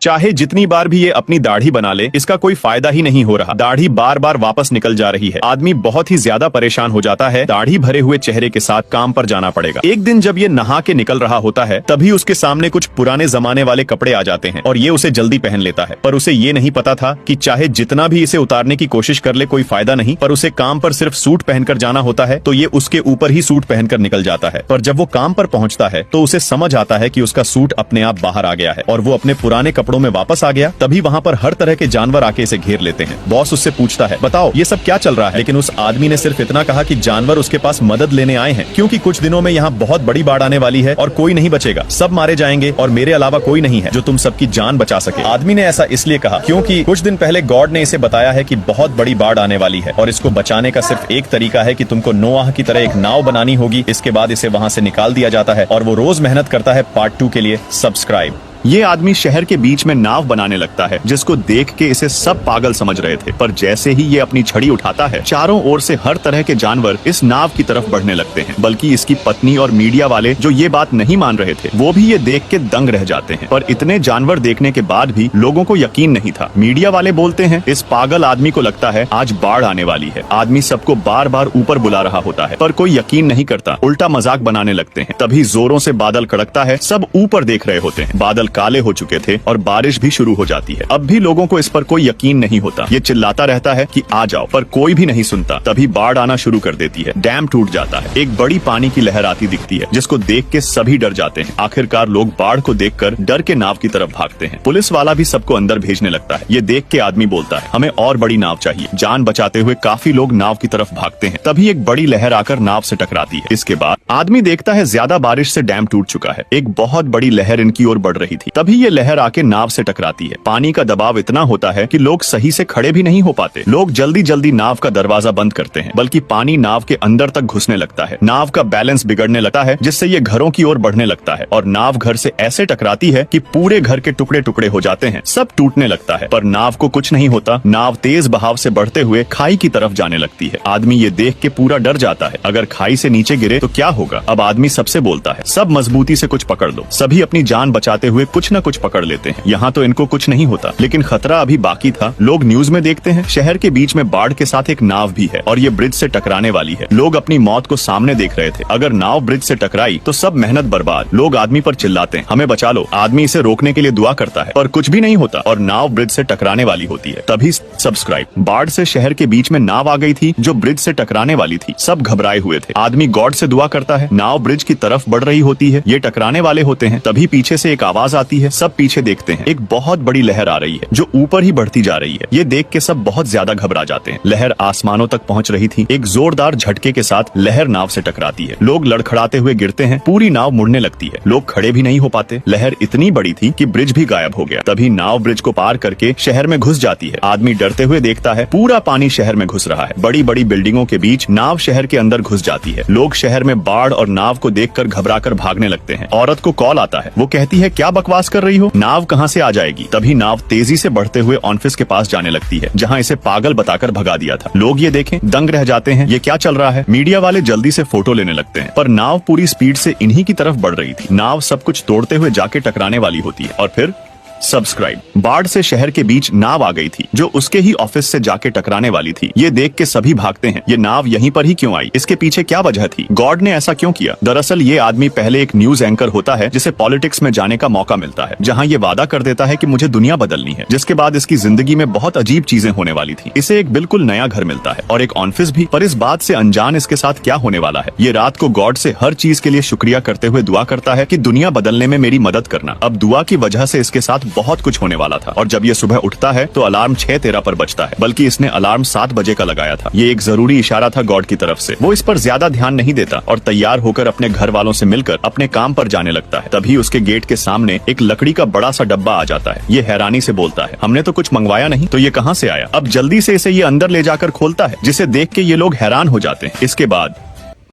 चाहे जितनी बार भी ये अपनी दाढ़ी बना ले, इसका कोई फायदा ही नहीं हो रहा। दाढ़ी बार बार वापस निकल जा रही है। आदमी बहुत ही ज्यादा परेशान हो जाता है। दाढ़ी भरे हुए चेहरे के साथ काम पर जाना पड़ेगा। एक दिन जब ये नहा के निकल रहा होता है, तभी उसके सामने कुछ पुराने जमाने वाले कपड़े आ जाते हैं और ये उसे जल्दी पहन लेता है। पर उसे ये नहीं पता था कि चाहे जितना भी इसे उतारने की कोशिश कर ले, कोई फायदा नहीं। पर उसे काम पर सिर्फ सूट पहनकर जाना होता है, तो ये उसके ऊपर ही सूट पहनकर निकल जाता है। पर जब वो काम पर पहुंचता है, तो उसे समझ आता है कि उसका सूट अपने आप बाहर आ गया है और वो अपने पुराने कपड़ों में वापस आ गया। तभी वहाँ पर हर तरह के जानवर आके इसे घेर लेते हैं। बॉस उससे पूछता है, बताओ ये सब क्या चल रहा है? लेकिन उस आदमी ने सिर्फ इतना कहा कि जानवर उसके पास मदद लेने आए हैं, क्योंकि कुछ दिनों में यहाँ बहुत बड़ी बाढ़ आने वाली है और कोई नहीं बचेगा। सब मारे जाएंगे और मेरे अलावा कोई नहीं है जो तुम सबकी जान बचा सके। आदमी ने ऐसा इसलिए कहा क्योंकि कुछ दिन पहले गॉड ने इसे बताया है कि बहुत बड़ी बाढ़ आने वाली है और इसको बचाने का सिर्फ एक तरीका है कि तुमको नोआह की तरह एक नाव बनानी होगी। इसके बाद इसे वहाँ से निकाल दिया जाता है और वो रोज मेहनत करता है पार्ट 2 के लिए। सब्सक्राइब। ये आदमी शहर के बीच में नाव बनाने लगता है, जिसको देख के इसे सब पागल समझ रहे थे। पर जैसे ही ये अपनी छड़ी उठाता है, चारों ओर से हर तरह के जानवर इस नाव की तरफ बढ़ने लगते हैं। बल्कि इसकी पत्नी और मीडिया वाले जो ये बात नहीं मान रहे थे, वो भी ये देख के दंग रह जाते हैं। पर इतने जानवर देखने के बाद भी लोगों को यकीन नहीं था। मीडिया वाले बोलते हैं, इस पागल आदमी को लगता है आज बाढ़ आने वाली है। आदमी सबको बार बार ऊपर बुला रहा होता है, पर कोई यकीन नहीं करता, उल्टा मजाक बनाने लगते हैं। तभी जोरों से बादल कड़कता है। सब ऊपर देख रहे होते हैं। बादल काले हो चुके थे और बारिश भी शुरू हो जाती है। अब भी लोगों को इस पर कोई यकीन नहीं होता। ये चिल्लाता रहता है कि आ जाओ, पर कोई भी नहीं सुनता। तभी बाढ़ आना शुरू कर देती है। डैम टूट जाता है। एक बड़ी पानी की लहर आती दिखती है, जिसको देख के सभी डर जाते हैं। आखिरकार लोग बाढ़ को देखकर डर के नाव की तरफ भागते हैं। पुलिस वाला भी सबको अंदर भेजने लगता है। ये देख के आदमी बोलता है, हमें और बड़ी नाव चाहिए। जान बचाते हुए काफी लोग नाव की तरफ भागते हैं। तभी एक बड़ी लहर आकर नाव से टकराती है। इसके बाद आदमी देखता है ज्यादा बारिश से डैम टूट चुका है। एक बहुत बड़ी लहर इनकी ओर बढ़ रही थी। तभी ये लहर आके नाव से टकराती है। पानी का दबाव इतना होता है कि लोग सही से खड़े भी नहीं हो पाते। लोग जल्दी जल्दी नाव का दरवाजा बंद करते हैं, बल्कि पानी नाव के अंदर तक घुसने लगता है। नाव का बैलेंस बिगड़ने लगता है, जिससे ये घरों की ओर बढ़ने लगता है और नाव घर से ऐसे टकराती है कि पूरे घर के टुकड़े टुकड़े हो जाते हैं। सब टूटने लगता है, पर नाव को कुछ नहीं होता। नाव तेज बहाव से बढ़ते हुए खाई की तरफ जाने लगती है। आदमी ये देख के पूरा डर जाता है। अगर खाई से नीचे गिरे तो क्या होगा? अब आदमी सबसे बोलता है, सब मजबूती से कुछ पकड़ लो। सभी अपनी जान बचाते हुए कुछ न कुछ पकड़ लेते हैं। यहाँ तो इनको कुछ नहीं होता, लेकिन खतरा अभी बाकी था। लोग न्यूज में देखते हैं, शहर के बीच में बाढ़ के साथ एक नाव भी है और ये ब्रिज से टकराने वाली है। लोग अपनी मौत को सामने देख रहे थे। अगर नाव ब्रिज से टकराई तो सब मेहनत बर्बाद। लोग आदमी पर चिल्लाते हैं, हमें बचा लो। आदमी इसे रोकने के लिए दुआ करता है, पर कुछ भी नहीं होता और नाव ब्रिज से टकराने वाली होती है। तभी सब्सक्राइब। बाढ़ से शहर के बीच में नाव आ गई थी जो ब्रिज से टकराने वाली थी। सब घबराए हुए थे। आदमी गॉड से दुआ करता है। नाव ब्रिज की तरफ बढ़ रही होती है। ये टकराने वाले होते हैं। तभी पीछे से एक आवाज आती है। सब पीछे देखते हैं। एक बहुत बड़ी लहर आ रही है जो ऊपर ही बढ़ती जा रही है। ये देख के सब बहुत ज्यादा घबरा जाते हैं। लहर आसमानों तक पहुंच रही थी। एक जोरदार झटके के साथ लहर नाव से टकराती है। लोग लड़खड़ाते हुए गिरते हैं। पूरी नाव मुड़ने लगती है। लोग खड़े भी नहीं हो पाते। लहर इतनी बड़ी थी कि ब्रिज भी गायब हो गया। तभी नाव ब्रिज को पार करके शहर में घुस जाती है। आदमी डरते हुए देखता है, पूरा पानी शहर में घुस रहा है। बड़ी बड़ी बिल्डिंगों के बीच नाव शहर के अंदर घुस जाती है। लोग शहर में बाढ़ और नाव को देखकर घबराकर भागने लगते हैं। औरत को कॉल आता है। वो कहती है, क्या बकवास कर रही हो? नाव कहाँ से आ जाएगी? तभी नाव तेजी से बढ़ते हुए ऑफिस के पास जाने लगती है, जहां इसे पागल बताकर भगा दिया था। लोग ये देखें दंग रह जाते हैं, ये क्या चल रहा है? मीडिया वाले जल्दी से फोटो लेने लगते हैं, पर नाव पूरी स्पीड से इन्हीं की तरफ बढ़ रही थी। नाव सब कुछ तोड़ते हुए जाके टकराने वाली होती है और फिर सब्सक्राइब। बाढ़ से शहर के बीच नाव आ गई थी जो उसके ही ऑफिस से जाके टकराने वाली थी। ये देख के सभी भागते हैं। ये नाव यहीं पर ही क्यों आई? इसके पीछे क्या वजह थी? गॉड ने ऐसा क्यों किया? दरअसल ये आदमी पहले एक न्यूज एंकर होता है, जिसे पॉलिटिक्स में जाने का मौका मिलता है, जहां ये वादा कर देता है कि मुझे दुनिया बदलनी है। जिसके बाद इसकी जिंदगी में बहुत अजीब चीजें होने वाली थी। इसे एक बिल्कुल नया घर मिलता है और एक ऑफिस भी, पर इस बात से अनजान इसके साथ क्या होने वाला है। ये रात को गॉड से हर चीज के लिए शुक्रिया करते हुए दुआ करता है कि दुनिया बदलने में मेरी मदद करना। अब दुआ की वजह से इसके साथ बहुत कुछ होने वाला था और जब ये सुबह उठता है तो अलार्म 6:13 पर बजता है, बल्कि इसने अलार्म 7 बजे का लगाया था। ये एक जरूरी इशारा था गॉड की तरफ से। वो इस पर ज्यादा ध्यान नहीं देता और तैयार होकर अपने घर वालों से मिलकर अपने काम पर जाने लगता है। तभी उसके गेट के सामने एक लकड़ी का बड़ा सा डब्बा आ जाता है। ये हैरानी से बोलता है, हमने तो कुछ मंगवाया नहीं, तो ये कहाँ से आया? अब जल्दी से इसे ये अंदर ले जाकर खोलता है, जिसे देख के ये लोग हैरान हो जाते हैं। इसके बाद